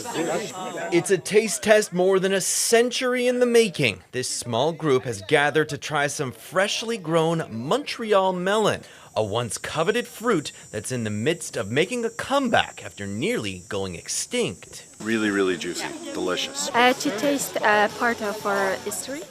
It's a taste test more than a century in the making. This small group has gathered to try some freshly grown Montreal melon, a once coveted fruit that's in the midst of making a comeback after nearly going extinct. Really, really juicy, delicious. To taste part of our history.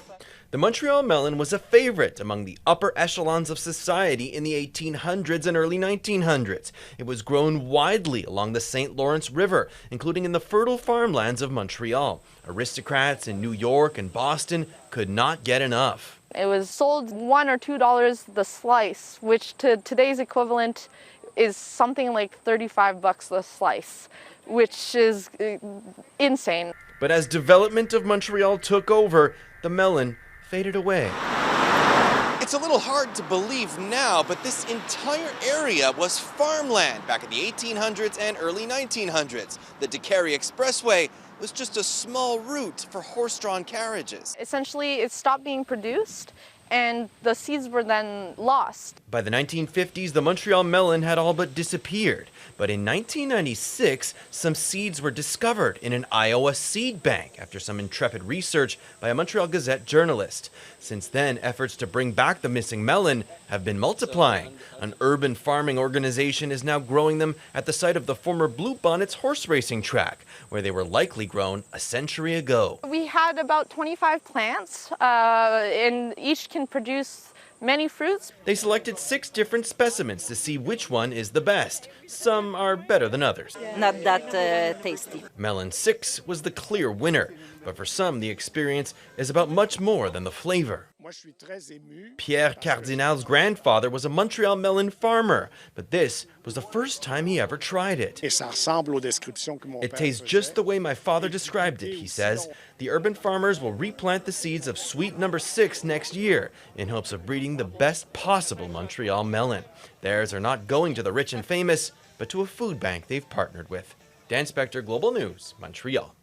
The Montreal melon was a favorite among the upper echelons of society in the 1800s and early 1900s. It was grown widely along the St. Lawrence River, including in the fertile farmlands of Montreal. Aristocrats in New York and Boston could not get enough. It was sold $1 or $2 the slice, which to today's equivalent is something like 35 bucks the slice, which is insane. But as development of Montreal took over, the melon faded away. It's a little hard to believe now, but this entire area was farmland back in the 1800s and early 1900s. The DeCarry Expressway was just a small route for horse-drawn carriages. Essentially, it stopped being produced, and the seeds were then lost. By the 1950s, the Montreal melon had all but disappeared. But in 1996, some seeds were discovered in an Iowa seed bank after some intrepid research by a Montreal Gazette journalist. Since then, efforts to bring back the missing melon have been multiplying. An urban farming organization is now growing them at the site of the former Bluebonnets horse racing track, where they were likely grown a century ago. We had about 25 plants, and each can produce many fruits. They selected 6 different specimens to see which one is the best. Some are better than others. Not that tasty. Melon 6 was the clear winner, but for some the experience is about much more than the flavor. Pierre Cardinal's grandfather was a Montreal melon farmer, but this was the first time he ever tried it. It tastes just the way my father described it, he says. The urban farmers will replant the seeds of sweet number 6 next year in hopes of breeding the best possible Montreal melon. Theirs are not going to the rich and famous, but to a food bank they've partnered with. Dan Spector, Global News, Montreal.